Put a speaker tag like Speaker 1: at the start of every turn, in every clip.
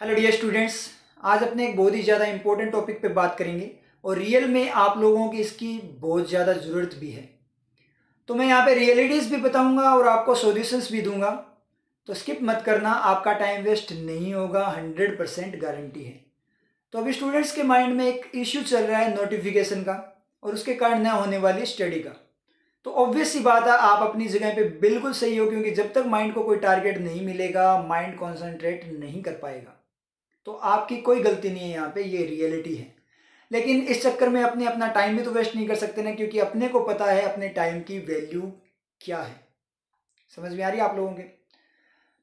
Speaker 1: Hello dear students. आज अपने एक बहुत ही ज़्यादा इंपॉर्टेंट टॉपिक पे बात करेंगे और रियल में आप लोगों की इसकी बहुत ज़्यादा ज़रूरत भी है। तो मैं यहाँ पे रियलिटीज़ भी बताऊँगा और आपको सॉल्यूशंस भी दूंगा। तो स्किप मत करना, आपका टाइम वेस्ट नहीं होगा, 100% गारंटी है। तो अभी स्टूडेंट्स के माइंड में एक इश्यू चल रहा है नोटिफिकेशन का और उसके कारण न होने वाली स्टडी का। तो ऑब्वियस सी बात है, आप अपनी जगह पे बिल्कुल सही हो, क्योंकि जब तक माइंड को कोई टारगेट नहीं मिलेगा माइंड कॉन्सेंट्रेट नहीं कर पाएगा। तो आपकी कोई गलती नहीं है यहाँ पे, ये रियलिटी है। लेकिन इस चक्कर में अपने अपना टाइम भी तो वेस्ट नहीं कर सकते ना, क्योंकि अपने को पता है अपने टाइम की वैल्यू क्या है। समझ में आ रही है आप लोगों के?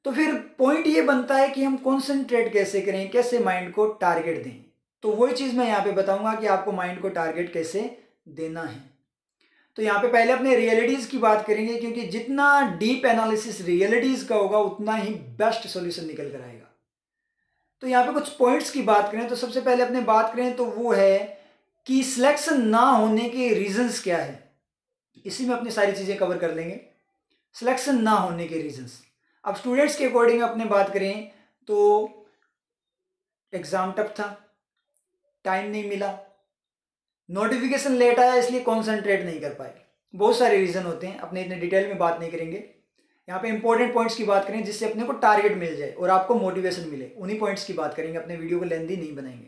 Speaker 1: तो फिर पॉइंट ये बनता है कि हम कॉन्सेंट्रेट कैसे करें, कैसे माइंड को टारगेट दें। तो वही चीज़ मैं यहाँ पे बताऊंगा कि आपको माइंड को टारगेट कैसे देना है। तो यहाँ पे पहले अपने रियलिटीज़ की बात करेंगे, क्योंकि जितना डीप एनालिसिस रियलिटीज़ का होगा उतना ही बेस्ट सॉल्यूशन निकल कर आएगा। तो यहाँ पे कुछ पॉइंट्स की बात करें तो सबसे पहले अपने बात करें तो वो है कि सिलेक्शन ना होने के रीजंस क्या है। इसी में अपनी सारी चीज़ें कवर कर लेंगे, सिलेक्शन ना होने के रीजंस। अब स्टूडेंट्स के अकॉर्डिंग अपने बात करें तो एग्ज़ाम टफ था, टाइम नहीं मिला, नोटिफिकेशन लेट आया इसलिए कॉन्सेंट्रेट नहीं कर पाए। बहुत सारे रीज़न होते हैं, अपने इतने डिटेल में बात नहीं करेंगे। यहाँ पे इंपॉर्टेंट पॉइंट्स की बात करें जिससे अपने को टारगेट मिल जाए और आपको मोटिवेशन मिले, उन्हीं पॉइंट्स की बात करेंगे। अपने वीडियो को लेंथी नहीं बनाएंगे,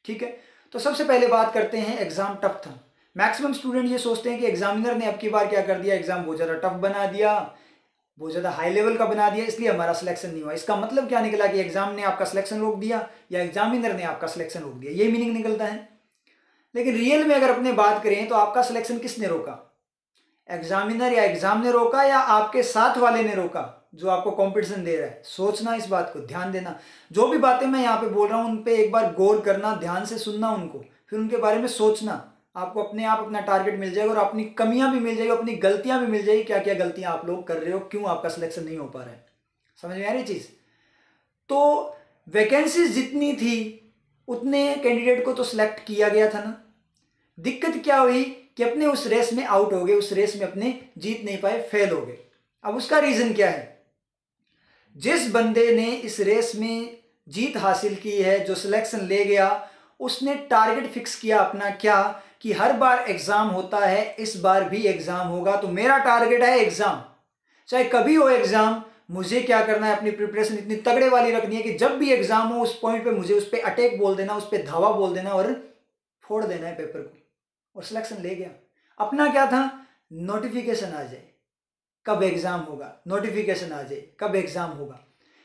Speaker 1: ठीक है? तो सबसे पहले बात करते हैं, एग्जाम टफ था। मैक्सिमम स्टूडेंट ये सोचते हैं कि एग्जामिनर ने अब की बार क्या कर दिया, एग्जाम बहुत ज़्यादा टफ बना दिया, बहुत ज़्यादा हाई लेवल का बना दिया, इसलिए हमारा सिलेक्शन नहीं हुआ। इसका मतलब क्या निकला कि एग्जाम ने आपका सिलेक्शन रोक दिया या एग्जामिनर ने आपका सिलेक्शन रोक दिया, ये मीनिंग निकलता है। लेकिन रियल में अगर अपने बात करें तो आपका सिलेक्शन किसने रोका? एग्जामिनर या एग्जाम ने रोका या आपके साथ वाले ने रोका जो आपको कंपटीशन दे रहा है? सोचना, इस बात को ध्यान देना। जो भी बातें मैं यहाँ पे बोल रहा हूँ उन पे एक बार गौर करना, ध्यान से सुनना उनको, फिर उनके बारे में सोचना। आपको अपने आप अपना टारगेट मिल जाएगा और अपनी कमियां भी मिल जाएगी, अपनी गलतियां भी मिल जाएगी, क्या क्या गलतियां आप लोग कर रहे हो, क्यों आपका सिलेक्शन नहीं हो पा रहा है। समझ में आ रही चीज़? तो वैकेंसीज जितनी थी उतने कैंडिडेट को तो सिलेक्ट किया गया था ना। दिक्कत क्या हुई कि अपने उस रेस में आउट हो गए, उस रेस में अपने जीत नहीं पाए, फेल हो गए। अब उसका रीजन क्या है? जिस बंदे ने इस रेस में जीत हासिल की है, जो सिलेक्शन ले गया, उसने टारगेट फिक्स किया अपना, क्या कि हर बार एग्जाम होता है, इस बार भी एग्जाम होगा, तो मेरा टारगेट है एग्जाम, चाहे कभी हो एग्जाम। मुझे क्या करना है, अपनी प्रिपरेशन इतनी तगड़े वाली रखनी है कि जब भी एग्जाम हो उस पॉइंट पे मुझे उस पर अटैक बोल देना, उस पर धावा बोल देना और फोड़ देना है पेपर को। और सिलेक्शन ले गया। अपना क्या था? नोटिफिकेशन आ जाए कब एग्जाम होगा, नोटिफिकेशन आ जाए कब एग्जाम होगा।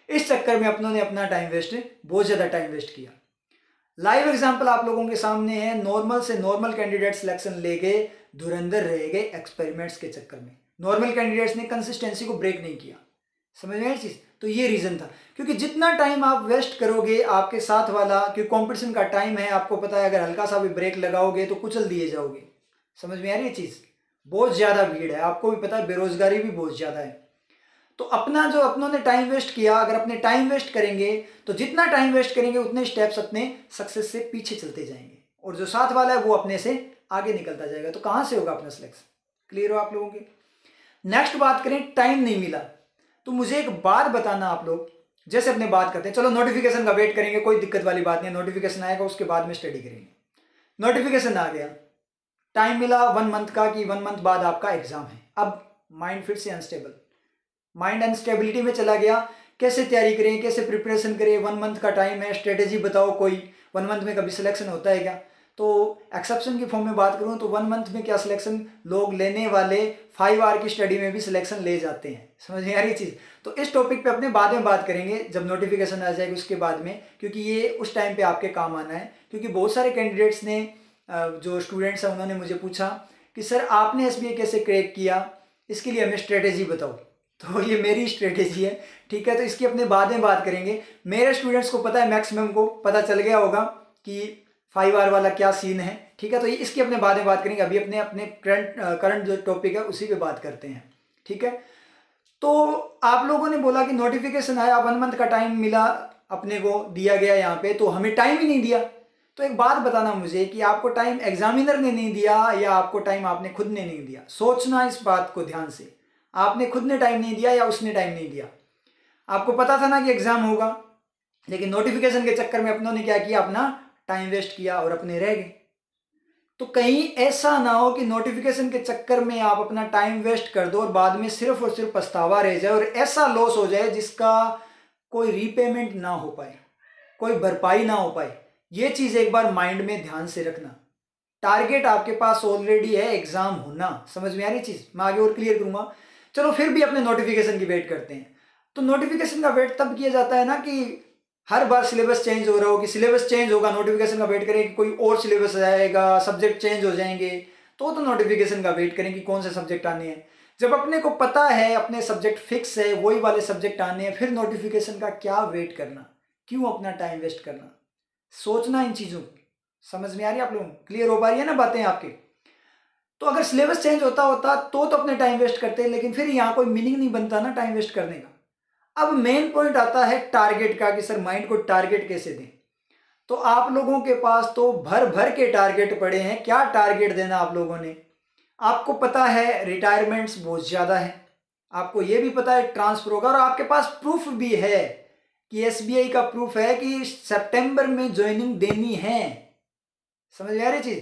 Speaker 1: इस चक्कर में अपनों ने अपना टाइम वेस्ट, बहुत ज़्यादा टाइम वेस्ट किया। लाइव एग्जाम्पल आप लोगों के सामने है। नॉर्मल से नॉर्मल कैंडिडेट सिलेक्शन ले गए, धुरंधर रह गए एक्सपेरिमेंट्स के चक्कर में। नॉर्मल कैंडिडेट्स ने कंसिस्टेंसी को ब्रेक नहीं किया। समझ में आई चीज़? तो ये रीज़न था, क्योंकि जितना टाइम आप वेस्ट करोगे आपके साथ वाला, क्योंकि कंपटीशन का टाइम है, आपको पता है अगर हल्का सा भी ब्रेक लगाओगे तो कुचल दिए जाओगे। समझ में आ रही है चीज़? बहुत ज़्यादा भीड़ है, आपको भी पता है, बेरोजगारी भी बहुत ज़्यादा है। तो अपना जो अपनों ने टाइम वेस्ट किया, अगर अपने टाइम वेस्ट करेंगे तो जितना टाइम वेस्ट करेंगे उतने स्टेप्स अपने सक्सेस से पीछे चलते जाएंगे और जो साथ वाला है वो अपने से आगे निकलता जाएगा। तो कहाँ से होगा अपना सिलेक्शन? क्लियर हो आप लोगों के? नेक्स्ट बात करें, टाइम नहीं मिला। तो मुझे एक बात बताना आप लोग, जैसे अपने बात करते हैं, चलो नोटिफिकेशन का वेट करेंगे, कोई दिक्कत वाली बात नहीं है, नोटिफिकेशन आएगा उसके बाद में स्टडी करेंगे। नोटिफिकेशन आ गया, टाइम मिला 1 मंथ का कि 1 मंथ बाद आपका एग्जाम है। अब माइंड फिर से अनस्टेबल, माइंड अनस्टेबिलिटी में चला गया। कैसे तैयारी करें, कैसे प्रिपरेशन करें, 1 मंथ का टाइम है, स्ट्रेटेजी बताओ कोई। 1 मंथ में कभी सिलेक्शन होता है क्या? तो एक्सेप्शन की फॉर्म में बात करूं तो 1 मंथ में क्या सिलेक्शन लोग लेने वाले 5 आवर की स्टडी में भी सिलेक्शन ले जाते हैं। समझ में आ रही चीज़? तो इस टॉपिक पे अपने बाद में बात करेंगे जब नोटिफिकेशन आ जाएगी उसके बाद में, क्योंकि ये उस टाइम पे आपके काम आना है। क्योंकि बहुत सारे कैंडिडेट्स ने, जो स्टूडेंट्स हैं, उन्होंने मुझे पूछा कि सर आपने एसबीआई कैसे क्रैक किया, इसके लिए हमें स्ट्रेटेजी बताओ। तो ये मेरी स्ट्रेटेजी है, ठीक है? तो इसकी अपने बाद में बात करेंगे। मेरे स्टूडेंट्स को पता है, मैक्सिमम को पता चल गया होगा कि 5 आवर वाला क्या सीन है, ठीक है? तो इसकी अपने बाद में बात करेंगे। अभी अपने अपने करंट जो टॉपिक है उसी पे बात करते हैं, ठीक है? तो आप लोगों ने बोला कि नोटिफिकेशन आया, 1 मंथ का टाइम मिला, अपने को दिया गया यहाँ पे, तो हमें टाइम ही नहीं दिया। तो एक बात बताना मुझे कि आपको टाइम एग्जामिनर ने नहीं दिया या आपको टाइम आपने खुद ने नहीं दिया? सोचना इस बात को ध्यान से। आपने खुद ने टाइम नहीं दिया या उसने टाइम नहीं दिया? आपको पता था ना कि एग्जाम होगा, लेकिन नोटिफिकेशन के चक्कर में अपनों ने क्या किया, अपना टाइम वेस्ट किया और अपने रह गए। तो कहीं ऐसा ना हो कि नोटिफिकेशन के चक्कर में आप अपना टाइम वेस्ट कर दो और बाद में सिर्फ और सिर्फ पछतावा रह जाए और ऐसा लॉस हो जाए जिसका कोई रीपेमेंट ना हो पाए, कोई भरपाई ना हो पाए। ये चीज़ एक बार माइंड में ध्यान से रखना। टारगेट आपके पास ऑलरेडी है एग्जाम होना, समझ में आ रही चीज़, मैं आगे और क्लियर करूंगा। चलो फिर भी अपने नोटिफिकेशन की वेट करते हैं। तो नोटिफिकेशन का वेट तब किया जाता है ना कि हर बार सिलेबस चेंज हो रहा हो, कि सिलेबस चेंज होगा नोटिफिकेशन का वेट करें कि कोई और सिलेबस आएगा, सब्जेक्ट चेंज हो जाएंगे, तो नोटिफिकेशन का वेट करें कि कौन से सब्जेक्ट आने हैं। जब अपने को पता है अपने सब्जेक्ट फिक्स है, वही वाले सब्जेक्ट आने हैं, फिर नोटिफिकेशन का क्या वेट करना, क्यों अपना टाइम वेस्ट करना। सोचना इन चीज़ों को, समझ में आ रही है आप लोगों को, क्लियर हो पा रही है ना बातें आपके। तो अगर सिलेबस चेंज होता होता तो अपने टाइम वेस्ट करते हैं, लेकिन फिर यहाँ कोई मीनिंग नहीं बनता ना टाइम वेस्ट करने का। अब मेन पॉइंट आता है टारगेट का, कि सर माइंड को टारगेट कैसे दें। तो आप लोगों के पास तो भर भर के टारगेट पड़े हैं। क्या टारगेट देना आप लोगों ने, आपको पता है रिटायरमेंट्स बहुत ज़्यादा है, आपको ये भी पता है ट्रांसफर होगा, और आपके पास प्रूफ भी है कि एसबीआई का प्रूफ है कि सितंबर में ज्वाइनिंग देनी है। समझ में आ रही चीज़।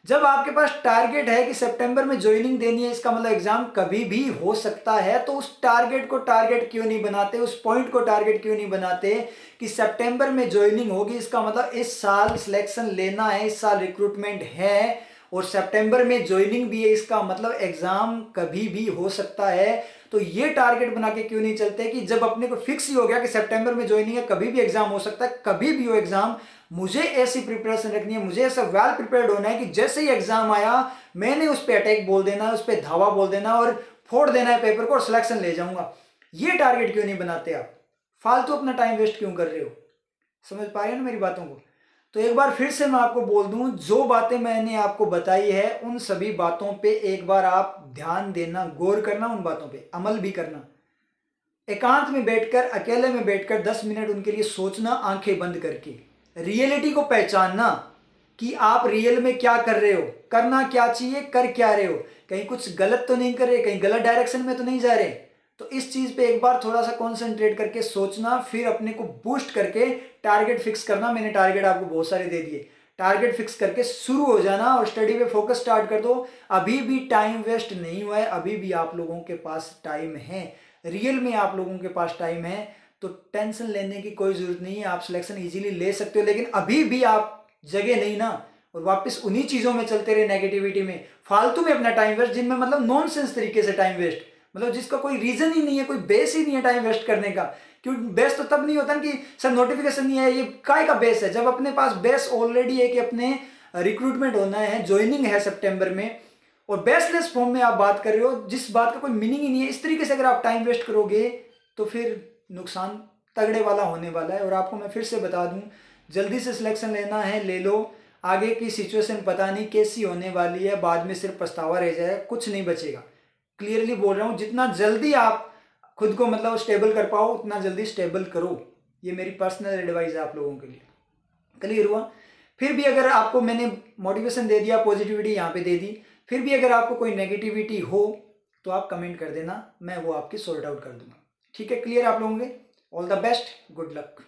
Speaker 1: जब आपके पास टारगेट है कि सितंबर में ज्वाइनिंग देनी है, इसका मतलब एग्जाम कभी भी हो सकता है, तो उस टारगेट को टारगेट क्यों नहीं बनाते, उस पॉइंट को टारगेट क्यों नहीं बनाते कि सितंबर में ज्वाइनिंग होगी, इसका मतलब इस साल सिलेक्शन लेना है, इस साल रिक्रूटमेंट है और सितंबर में ज्वाइनिंग भी है, इसका मतलब एग्जाम कभी भी हो सकता है। तो ये टारगेट बना के क्यों नहीं चलते कि जब अपने को फिक्स ही हो गया कि सितंबर में ज्वाइनिंग है, कभी भी एग्जाम हो सकता है, कभी भी हो एग्जाम, मुझे ऐसी प्रिपरेशन रखनी है, मुझे ऐसा वेल प्रिपेयर्ड होना है कि जैसे ही एग्जाम आया मैंने उस पर अटैक बोल देना है, उस पर धावा बोल देना और फोड़ देना है पेपर को और सिलेक्शन ले जाऊंगा। ये टारगेट क्यों नहीं बनाते आप, फालतू अपना टाइम वेस्ट क्यों कर रहे हो। समझ पा रहे हो ना मेरी बातों को। तो एक बार फिर से मैं आपको बोल दूं, जो बातें मैंने आपको बताई है उन सभी बातों पे एक बार आप ध्यान देना, गौर करना, उन बातों पे अमल भी करना। एकांत में बैठकर, अकेले में बैठकर 10 मिनट उनके लिए सोचना, आंखें बंद करके रियलिटी को पहचानना कि आप रियल में क्या कर रहे हो, करना क्या चाहिए, कर क्या रहे हो, कहीं कुछ गलत तो नहीं कर रहे, कहीं गलत डायरेक्शन में तो नहीं जा रहे। तो इस चीज पे एक बार थोड़ा सा कॉन्सेंट्रेट करके सोचना, फिर अपने को बूस्ट करके टारगेट फिक्स करना। मैंने टारगेट आपको बहुत सारे दे दिए, टारगेट फिक्स करके शुरू हो जाना और स्टडी पे फोकस स्टार्ट कर दो। अभी भी टाइम वेस्ट नहीं हुआ है, अभी भी आप लोगों के पास टाइम है, रियल में आप लोगों के पास टाइम है। तो टेंशन लेने की कोई जरूरत नहीं है, आप सिलेक्शन इजीली ले सकते हो। लेकिन अभी भी आप जगह नहीं ना, और वापस उन्हीं चीजों में चलते रहे, नेगेटिविटी में, फालतू में अपना टाइम वेस्ट, जिनमें मतलब नॉनसेंस तरीके से टाइम वेस्ट, मतलब जिसका कोई रीजन ही नहीं है, कोई बेस ही नहीं है टाइम वेस्ट करने का। क्योंकि बेस तो तब नहीं होता ना कि सर नोटिफिकेशन नहीं है, ये काय का बेस है, जब अपने पास बेस ऑलरेडी है कि अपने रिक्रूटमेंट होना है, ज्वाइनिंग है सितंबर में, और बेसलेस फॉर्म में आप बात कर रहे हो जिस बात का कोई मीनिंग ही नहीं है। इस तरीके से अगर आप टाइम वेस्ट करोगे तो फिर नुकसान तगड़े वाला होने वाला है। और आपको मैं फिर से बता दूं, जल्दी से सिलेक्शन लेना है ले लो, आगे की सिचुएशन पता नहीं कैसी होने वाली है, बाद में सिर्फ पछतावा रह जाएगा, कुछ नहीं बचेगा। क्लियरली बोल रहा हूँ, जितना जल्दी आप खुद को मतलब स्टेबल कर पाओ उतना जल्दी स्टेबल करो। ये मेरी पर्सनल एडवाइस है आप लोगों के लिए। क्लियर हुआ। फिर भी अगर आपको मैंने मोटिवेशन दे दिया, पॉजिटिविटी यहाँ पे दे दी, फिर भी अगर आपको कोई नेगेटिविटी हो तो आप कमेंट कर देना, मैं वो आपकी सॉर्ट आउट कर दूंगा। ठीक है, क्लियर आप लोगों के। All the best, good luck.